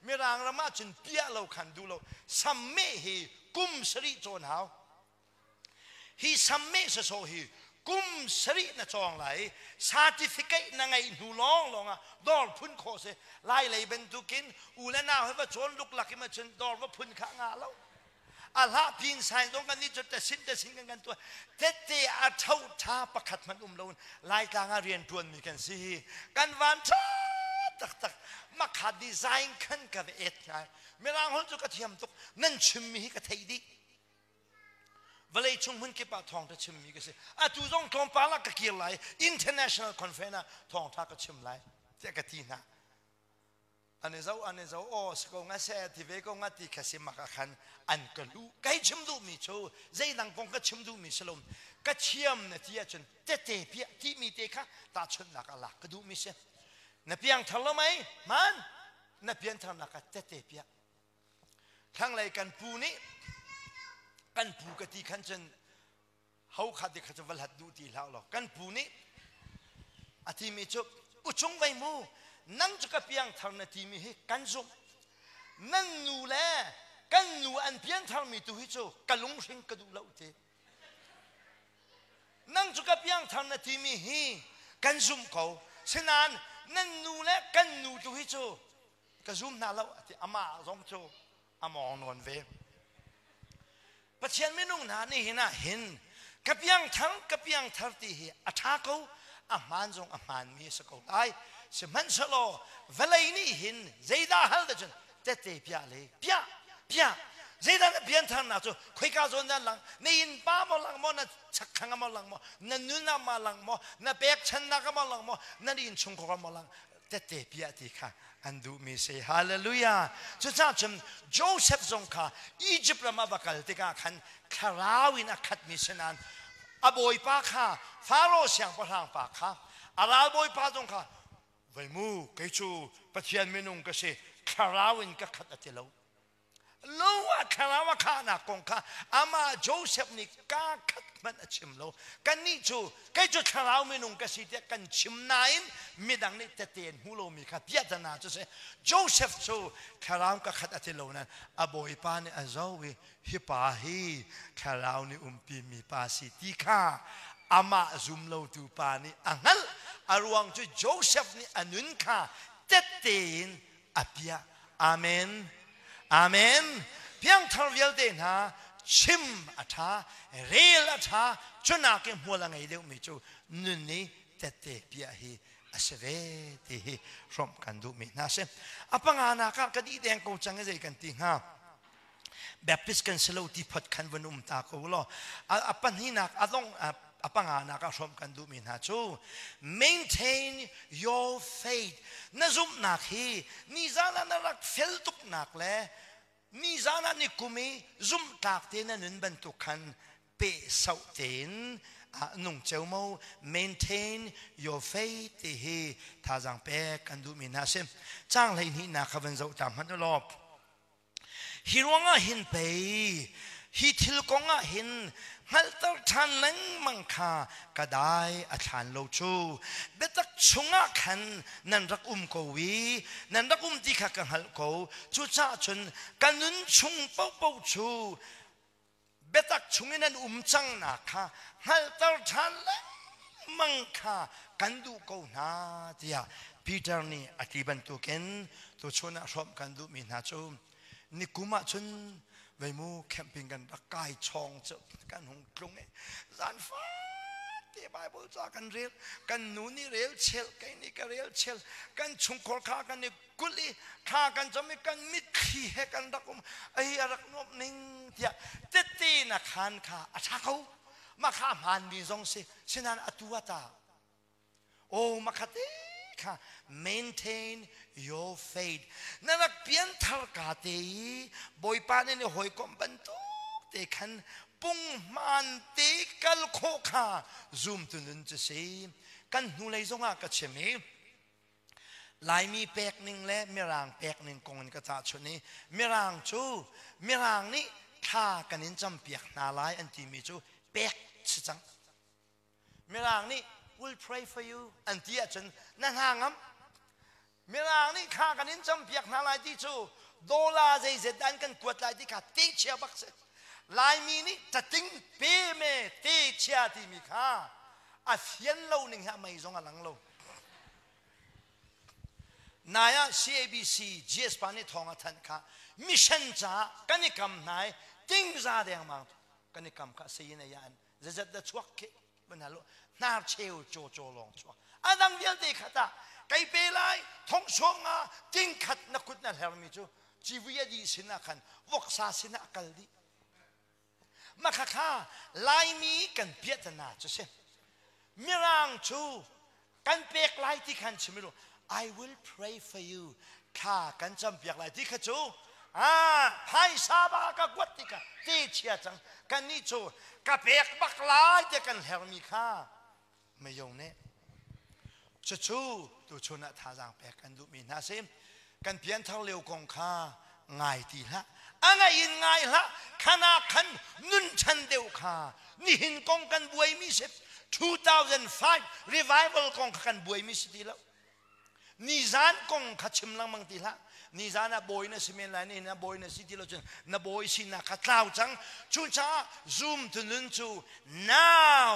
มีรางรามาจนเปียเราขันดูเราสัมเมฮีกุมสริโจนหาวฮีสัมเมสโซฮีกุมสรินะจองไหล certificate นั่งไงหนูร้องอ่ะดอลพุ่นโคเสไล่เลยเป็นตุกินอูและน่าให้ว่าโจนลุกหลักมาจนดอลว่าพุ่นข้างาแล้วอาลาพินสายตรงกันนี่จะแต่สิ้นกันตัวเตอาเท่าท้าประคัดมันเราลายกลางเรียนทวนมีกันสิกันวันช้าตักมาขัดดีไซน์ขันกับเอ็ดไงไม่ร่างหุ่นจุกเทียมตุกนั่นชิมมีกับไทยดิเวลาชงหุ่นเก็บปะทองจะชิมมีกันสิตูจงทองปาลักกะเกี่ยวไหล international conference ทองทักก็ชิมไหลเจ้ากะทีนะอันนี้เจ้าโอ้สกงอาเซที่เวกงอาที่ขสิมาขันอันก็รู้ไกชิมดูมีโชใจนังกงก็ชิมดูมีสลมก็เชี่ยมเนี่ยที่จนเตะเปียที่มีเตะค่ะตาชนนักอะไรก็ดูมีเสียนับเพียงทะเลไหมมันนับเพียงทำนักเตะเปียทั้งไรกันปูนี้กันปูกติขันจนเขาขัดเด็กขัดวัลหัดดูที่แล้วหรอกันปูนี้อาทิมีจบอุจงไว้มูนั่งจุกเพียงทางนาทีมีให้กันซุม นั่นนูแลกันนูอันเพียงทางมีตัวฮิโจกันลงสิงกระดูเล่าเตนั่งจุกเพียงทางนาทีมีฮีกันซุ่มเขาเช่นนั้นนั่นนูแลกันนูตัวฮิโจกันซุ่มน่าเล่าที่อามาร้องโจอามองนอนเวปัจเจียนไม่นุ่งนานี่เห็นนะเห็นกับยังทั้งกับยังทัดที่เหี้ยอาชาเขาอามันจงอามันมีสกุลได้สมันสโลเวลานี้เห็นใจดาฮัลเดจนเตะเปียเลยเปียใจดาเปียนทางน่ะจูคุยกันจนนั่นหลังนี่อินป้ามาหลังมอนั่นชักขังมาหลังมอนั่นนุ่นมาหลังมอนั่นเปียกฉันนักมาหลังมอนั่นอินชงกมาหลังเตะเปียที่ค่ะอันดูมีเสียฮาเลลูยาจุดจ้าจำโจเซฟทรงค่ะอียิปต์มาบักลติกาขันคาราวินขัดมิสนันอบอยปาค่ะฟาโรห์เสียงประทางปากค่ะอาราบอยปาทรงค่ะไว้มูเกจูปะเทียนเมนุงก็เสคาราวินก็ขัดอัติโลรู้ว่าคาราวะข้านักกงข้าอามาโจเซฟนี่ก้าขัดมันชิมโลกันนี่จูเกจูคาราวเมนุงก็สิเดียกันชิมนายมีดังนี้เตียนหูโลมีค่ะเพียรนาจูเสโจเซฟจูคาราวก็ขัดอัติโลนั้นอบอยปานี่อาจาวิฮิปาฮีคาราวนี่ปีมีปาสิติค่ะอามาซุมโลตูปานี่อังฮัลอารวงจูโจเซฟนี่อนุนค่ะเตียนอภิยาอาเมนอาเมนเพียงทารเวลเดนะชิมอัฐาเรียลอัฐาจนนักมัวลังไงเดียวมิจูนุนนี่เตะเปียฮีอาเสเวทีฮีรวมกันดูมินาเซอปังอานาคดีแดงกูจังเจกันติงฮะแบบพิสกันสโลที่พัดขันวันตากูล้อปันหินักต้องอปังอานาครวมกันดูมินาจู maintain your faith นั่นซุมนักฮีนี่จานันรักเฟลตุกนักแลนี่จานันนิคุมีซุมตากเตนันนุนบรรทุกขันเปะเสาเตนนุ่งเจ้าโม maintain your faith ที่ฮีท่าจังเปะกันดูมินาเซมจ้างเลยนี่นักวันเจ้าตามฮันลอบฮิรวงะหินไปฮิทิลกงะหินฮัลตัลทันนังมังคากระไดอาจารย์โลจูเบตักชงะขันนันรักโกวีนันรักที่ข้ากันฮัลโกจูจ้าจนกันนุนชงเป้าจูเบตักชงนันจังนักฮัลตัลทันนังมังคากันดูโกนาเดียปีเตอร์นี่อธิบันตุเกนตัวชนะรวมกันดูมินาจูนิกุมาชนไว้มูแคมปิ้งกันรักกายชองเจอกันหงกรุงเนี่ยจานฟ้าที่ไบเบิลจากกันเรียลกันนูนี่เรียลเชลกันนี่ก็เรียลเชลกันชงคอข้ากันนี่กุลีข้ากันจะไม่กันมิดขี้ให้กันรักไอ้รักนบนิ่งเดียเตตีนักขันข้าอาชาเขามาข้ามันมีทรงสิเช่นนั้นอตัวตาโอ้มาขัดค่ะ maintain your faith นั่นนักเปลี่ยนทางกาเตยบอยปานนี่หอยกบรรทุกเตขันปุ่งมันเตกัลโคค่ะซูมตุนจะเสียกันหูเลยทรงอากัเชมีลายมีแปกหนึ่งและมีรางแปกหนึ่งกงกระตาชนี้มีรางจูมีรางนี้ข้ากันนินจำเปียกนาลายอันที่มีจูแปกชิจังมีรางนี้will pray for you อันที่อาจารย์นั่นห่างครับเมื่อไรนี่ข้ากันนินจำเปียกนาลายที่จูโดลาใจเสดันกันกวดลายที่ข้าตีเชียบักเสลายมีนี่จะติ้งเปเมตีเชียที่มีข้าอาเฟียนเราหนึ่งฮะไม่ทรงหลังเรานาย CABC GS ปานี่ทองทันข้ามิชชั่นจ้ากันนี่คำนายติ้งซาเดียงมังกันนี่คำข้าสิ่งนี้ยันจะจะชวกเก็บนฮัลโหลน่าเชี่ยวโจลองชัวอันดังเดียวที่ขัดไก่เปลัยท้องช่วงจิ้งขัดนักขุดนั่นเฮลมิจูชีวิตดีสินะขันวกษาสินะกัลดีมาข้าลายมีกันเพียรนาจะเช่นมิรังจูกันเปียกลายที่ขันชิมิโร I will pray for you ข้ากันจำเปียกลายที่ขัดจูไพ่ซาบากกวดที่กันที่เชียจังกันนี่จูกับเปียกบักลายที่กันเฮลมีข้าไม่ยงเนี่ยจูตัวชนะท่าจางแปลกันดูมีนาเซมกันเพียนเท่าเร็วกองข้าง่ายทีละอะไรยินง่ายละขณะขันนุนชันเดียวข้านี่หินกองกันบวยมิสิบ2005 revival กองกันบวยมิสิทีแล้ว นิจานกงขัดชิมลังมังติละนิจานะบอยนะสิเมนไลนี่นะบอยนะสิที่เราจะนะบอยสินะขัดเล่าจังชุนช้าซูมตุนุนจู now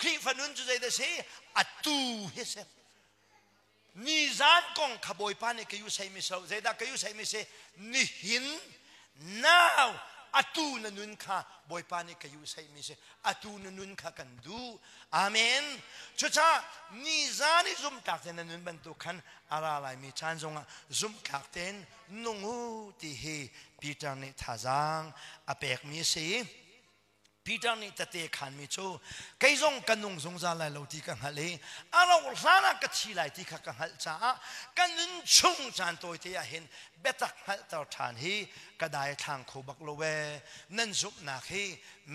คลิปนุนจูใจเดสิอัตูเฮเซนิจานกงขบอยปานี่ก็อยู่ใส่ไม่เศร้าใจดาก็อยู่ใส่ไม่เสนิหิน now อัตูนนุนข้าบอยปานี่ก็อยู่ใส่ไม่เสอัตูนนุนข้ากันดูอาเมนชุช้านิจานี่ซุ่มกักเตนนุนบรรทุกขันอะไรมีชานจงอ่ะซุ่มกักเตนนุ่งหูที่เฮปีเตอร์นี่ท่าจังอเปกมีสิปีเตอร์นี่ตะเตะขันมีโชใครจงกันนุ่งสงสารเราที่กังหัลเลยเราสาระกัดชีไลที่กังหัลจ้ากันนุ่งชงจานตัวที่เห็นเบตักหัลต่อทานฮีก็ได้ทางเขาบักโลเวนั่นซุปนักฮี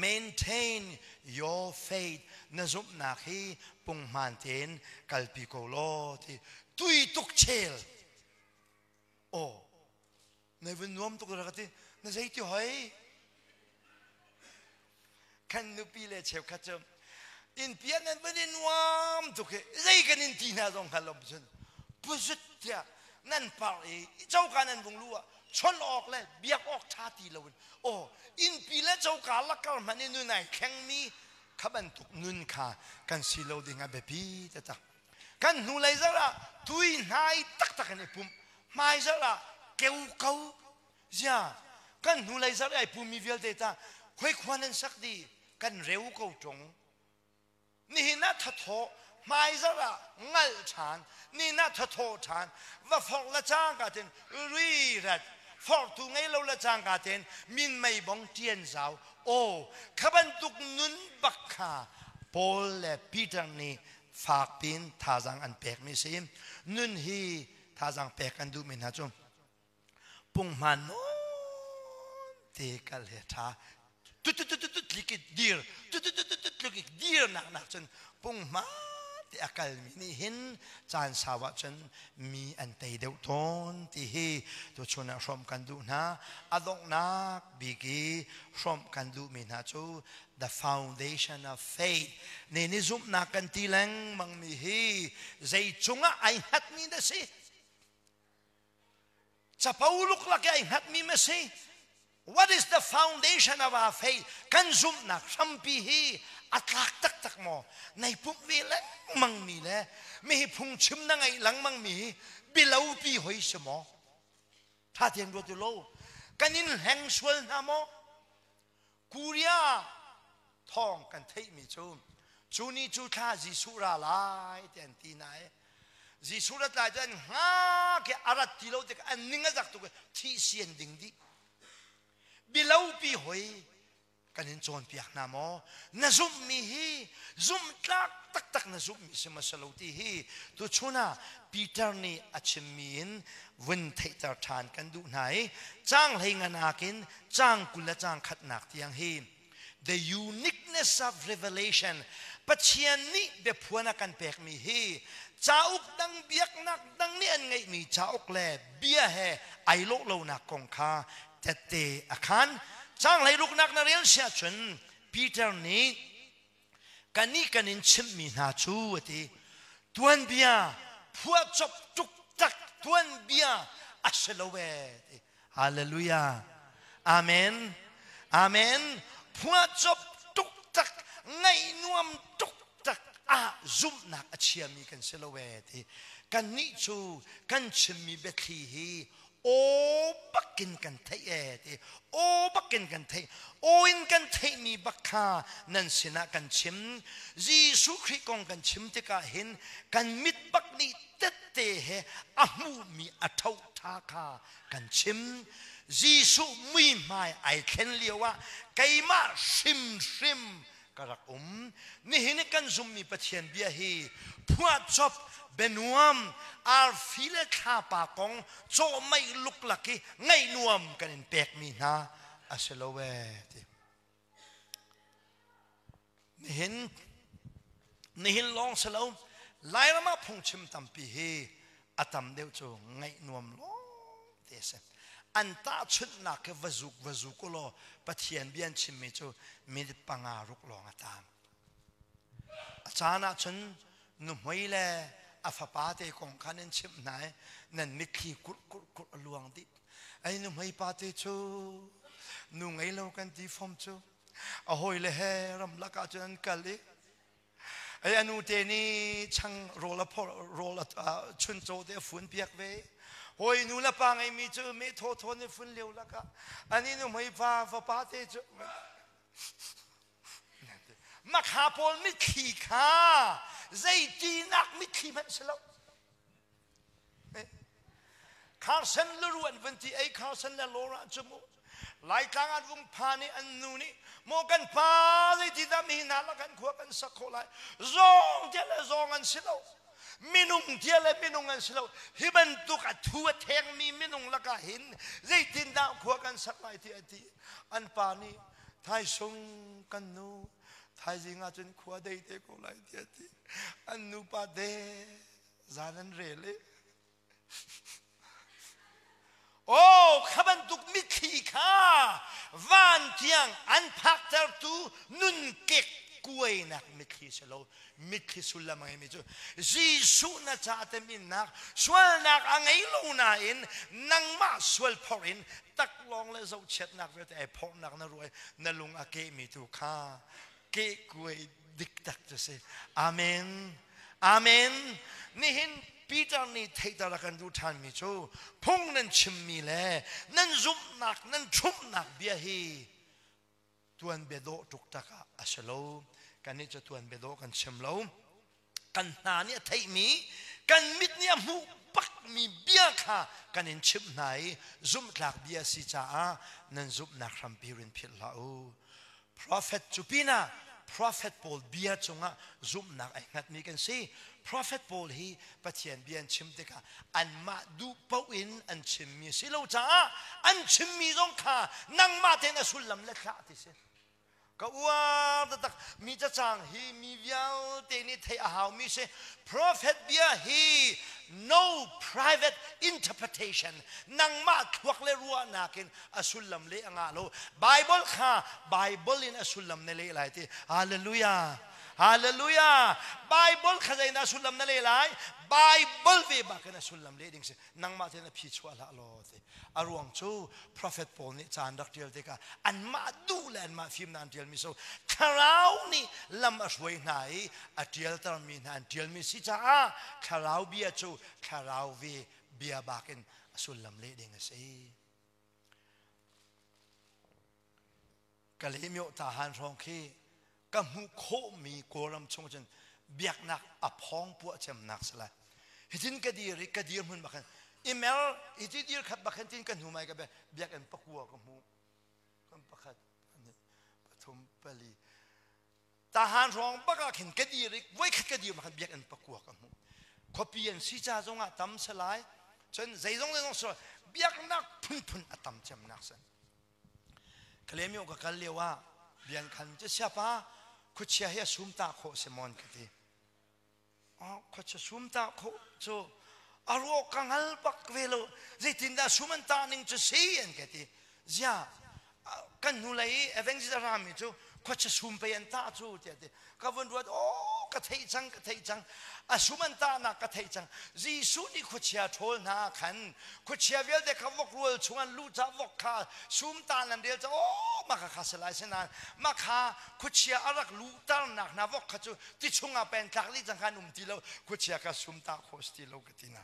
maintain your faith นั่นซุปนักฮีปุ่งมันเทนกัลปิโกโลที่ตุยตุกเชลโอ้ในวันนู้นตุกระกันที่นั่นใช่ที่หอยขันนุปีเลเชฟขัดจมอินเปียนันวันนี้นวมตุกเรื่องกันอินทีน่าสงขลาบจนพุทธเจ้านั่นป่าเจ้าการนั้นวงลัวชนออกเลยเบียกออกชาติเราโอ้อินปีเลเจ้าการละกันมันนี่นู่นไหนแข่งมีขบันตุกนุ่นขากันสิโลดิ่งแบบพี่แต่ตากันนู่นเลยซะละตุยนายตักกันไอ้ปุ่มไม่ซะละเกี่ยวเขาจ้ากันนู่นเลยซะละไอ้ปุ่มมีเวลเดต้าคุยควันนั้นสักดีกันเร็วเขาจงนี่น่าทัดโถไม่ซะละงัลชานนี่น่าทัดโถชานว่าฟอกละจางกันเต็นรีรัดฟอกตุงไงเราละจางกันเต็นมินไม่บังเทียนสาวโอ้ขบันตุกนุนบักขาโปลและปีเตอร์นี่ฝากปินท่าจังอันแปลกไม่ซิมนุนฮีท่าจังแปลกกันดูมินฮะจงปุ่งมันโน้เตกัลเฮธาตุ๊ดลิกิดดีร์ตุ๊ดลิกิดดีร์หนักจนปุ่งมาที่อากาศมีนี่เห็นจานสาวจนมีอันเตยเดียวทนที่เฮตัวชนชมกันดูนะอดอกนักบิกีชมกันดูมินะจู the foundation of faith นี่ซุมนักกันทีแรงมังมีเฮใจจงอ่ะไอหัดมีนะสิจะพาลุกลักไอหัดมีมั้ยสิWhat is the foundation of our faith? Kan Zumhnak sampi hi atlak tak mo. Nay pum vele mang mi le. Mi phung chim na ngai lang mang mi bilau pi hoi smo. Tha tiang do tu lo. Kanin hang swal na mo. Kuria thong kan thei mi chu. Chu ni chu tha ji sura lai ten ti nai. Ji sura ta jan ha ke arat ti lo te an ninga jak tu ke thi sian ding di. Bilau pi hoi kanin chon piak na mo na zum mi hi zum tak na zum mi se masaloti hi tu chuna Peter ni achmin win thaitar than kan du nai chang henganakin chang kula chang khatnak tiang hi the uniqueness of revelation pachian ni be phuana kan pek mi hi chauk dang biak nak dang ni an ngai mi chauk le bia he ai lo na kong khaแต่อาคารจ้างให้ลูกนักนาเรียนเสียจนปีเตอร์นี้กันนี่กันนินชิมมีนาชูที่ทวนเบียพัวจบจุกจักทวนเบียอัศลเวที่ฮาเลลูยาอาเมนอาเมนพัวจบจุกจักไงนวมจุกจักซุมนักอาเชียมีกันเสลเวที่กันนี่ชูกันชิมมีเบคลีฮีโอ้บักกินกันเทเอโอ้บักกินกันเทโอ้อินกันเทมีบักคานั่นสินะกันชิมจีสุคริกงกันชิมที่กาเห็นกันมิดบักนี้เตเตเฮอามูมีอัฐาทาคากันชิมจีสุมีไม่ไอเข็นเลียวว่าไกมาชิมกระกุมนี่เห็นกันซุมมีปะเทียนเบียฮีพัวจบเบนวมอาฟิเลคาปากงโจไม่ลุกลักไงนวมกันเป็นแปกมีนาอาเซลเวตินี่เห็นลองเสลวไล่ละมาพงชิมตัมปีเฮอาตมเดียวโจไงนวมลองเตสอันตาชุดนักวจุกโลปะเทียนเบียนชิมมิโจมีปังอารุกลองอาตามอาจารย์ชนนุ่มไว้แล อาฟาปาเตกองขันนั้นชิมไหนนั่นมิคีกุดลวงดิไอ้นุ่มให้ปาเตจูนุ่งไอ้เรากันที่ฟอมจูเอาหอยเลยเฮรำลักอาจารย์กันเลยไอ้อนุเตนี่ช่างโรลพอโรลชุนโจเดฝุ่นเปียกเว้หอยนูละปังไอ้มีจูไม่โทษในฝุ่นเลี้ยวละกะอันนี้นุ่มให้ฟาปาเตจูมักหาปนมิขีขาใจจีนักมิขีมันสลบคาร์เซนลรวนวันที่ไอ้คาร์เซนลโลราจมูไล่กลางอันวงพานี่อันนูนี่โมกันพาใจจีดามีนาละกันขวบกันสักคนไล่ซองเจริญซองอันสลบมินุงเจริญมินุงอันสลบฮิบันตุกทัวเทงมีมินุงละกันหินใจจีดาขวบกันสักไล่ที่อันพานี่ไทยสงกันนูไทยจิงอาจจะขวดได้เด็กคนไรที่อันนูปาเดจานันเรเลโอ้ขบันตุกมิขีขาวันเที่ยงอันพักเตอร์ตูนุนเก็กกวยนักมิขีสโลมิขีสุลละมัยมิจูจีสุนัจาเตมินนักสวลนักอังไงลูนาอินนังมาสวลพอรินตักลองเลยจะเช็ดนักเวทไอพอนักนรวยนลุงอาเกมิตูข้าเกกวยดิกตักจะเสอาเมนอาเมนนี่เห็นปีตานี่เทตระกันดูทานมิจูพงนั้นชิมมีแลนั่นซุมหนักนั่นชุ่มหนักเบียฮีตัวนเบโดตุกตะกะอัชโลกันนี่จะตัวนเบโดกันชิมโลกันนาเนี่ยไทยมีกันมิดเนี่ยมูปักมีเบียค่ะกันเห็นชิมไหนซุมหลักเบียสิจ้านั่นซุมหนักรัมพีรินพิลลาอูProphet Chupina, Prophet Paul biar cunga Zumhnak ingat mi kan si Prophet Paul hi pathian bian chim teka an ma du pauin an chim mi silo cha an chim mi zong kha nang ma ten asulam le kha ti se ka wa ta tak mi cha chang hi mi viao te ni thai a haw mi se Prophet biar hi no private interpretation nang ma thuak le ruwa nakin asulam le anga lo Bible kha Bible in asulam ne le lai ti hallelujah hallelujah Bible kha zain asulam ne le lai Bible ve ba kan asulam le ding se nang ma te na phi chwa la lo te arwang chu Prophet Paul ni chan dak tel te ka an ma du lan ma phim nan tel mi so kharau ni lam aswai nai atial tar mi nan tel mi si cha kharau bia chu kharau ve bia ba kan asulam le ding se ka le myo ta han rong khi ka mu kho mi koram chung chen biak nak a phong pu chem nak sala hitin ka dir mun bakan email iti dir khat bakan tin kan humai ka be biak an pakua ka mu kan pakhat pathum pali ta han rong baka khin ka dir wai khat ka dir bakan biak an pakua ka mu copy an si cha zonga tam salai chen zai zong so biak nak phun atam chem nak san klemyo ka kallewa bian khan che siapa ku chia he sumta kho semon kati ko cha sumta kho cho aro kangal bak velo zitinda sumanta ning che sien kati zia kan nulai evangelist rami cho ko cha sumpe an ta chu te ka von ruat ka thei chang asumanta na ka thei chang ji su ni ko chia thol na khan ko chia vel de ka vok rul chungan lu cha vok kha sumta nan del cha ma kha salai sena ma kha ko chia arak lu tar na vok kha chu ti chunga pen thak li chang khan ti lo ko chia ka sumta khos ti lo ka tina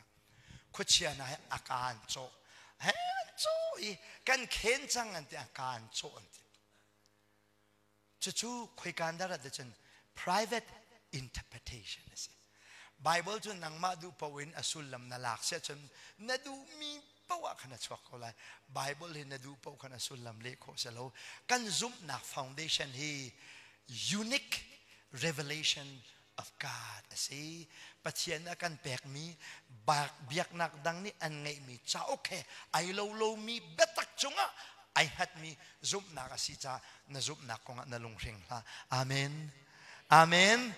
ko chia na akan cho he cho i kan khen chang an ti akan cho an ti chu khoi kan da ra de chen private interpretation is Bible tu nang ma du pawin asulam na lakse chen na du mi pawa kana chwak ko lai Bible hin na du paw kana asulam le ko salo kan Zumhnak foundation hi unique revelation of God asi pathian na kan pek mi bak biak nak dang ni an ngai mi cha okay ai lo mi betak chunga ai hat mi Zumhnak asi cha na Zumhnak ko na lung ring la amen amen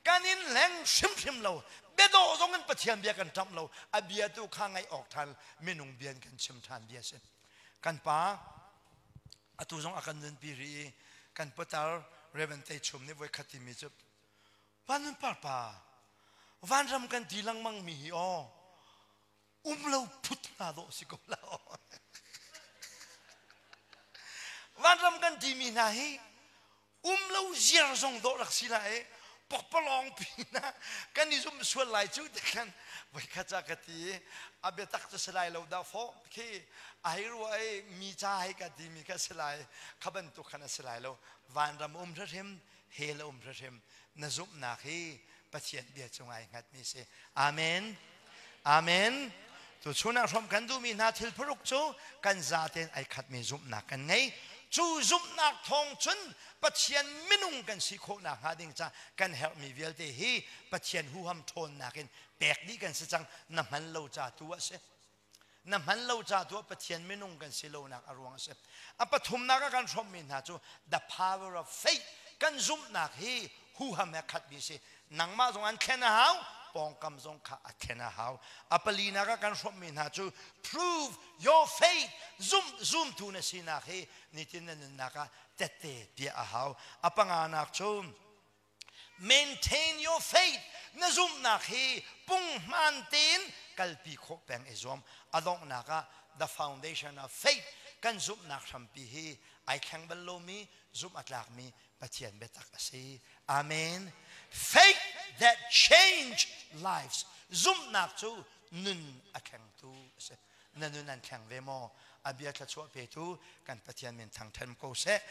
kanin leng shim lo bedo zongan pathian bia kan tam lo abia tu khangai ok thal minung bian kan chim than bia se kan pa atu zong akan den piri kan patar reven te chum ni voi khati mi chup panun par pa วันรำกันทีลังมังมีอ๋อเราพุทธนาโดสิกเราวันรำกันทีมีนาฮีเราเจียร์ส่งโดรักสิละปกปลองปีนะกันนี่ซุ่มส่วนหลายจุดกันไว้ข้าจากตีอาเบตักจะสลายเราดาวโฟที่ไอ้รู้ไอ้มีใจกันดีมีกันสลายขบันตุขันสลายเราวันรำพระเทมเฮลพระเทมนซุมนาฮีปะเทียนเบียจงไงงัดมีเสอาเมนอาเมนตัวชุนักรวมกันดูมีนาทิลพรุกจูกันซาเตนไอ้ขัดมีซุมนักกันไงจูซุมนักทองชนปะเทียนมินุงกันสิโคนักหาดิงจ้ากันเฮลมีเวลเตฮีปะเทียนหูฮัมทนนักกันแปลกดีกันสิจังน้ำมันเราจ่าตัวเสน้ำมันเราจ่าตัวปะเทียนมินุงกันสิโลนักอรวงเสอปฐุมนักกันชมมีนาจู the power of faith กันซุมนักฮีหูฮัมแม่ขัดมีเสนังมาตรงอันแค่นาหาวปองกำทรงขาแค่นาหาวอปลีนักกันชมมีนาจู prove your faith zoomทูนสินาฮีนี่ที่นั่นนักเตะเดียอาหาวอปังอานักจู maintain your faith นซุมนักฮีปุ่งมันตีนกัลปีโคแปงเอซอมอดองนัก the foundation of faith กันซุมนักทำปีฮีไอแข็งบัลโลมีซุมอัตลักมีปะเทียนเบตักสีอาเมน faith that change lives ซุมนักจูนุนอัแข็งตูนุนอันแข็งเวโมอาเบียตชัวเปตูกันปะเทียนเมนทางเทมโกเซ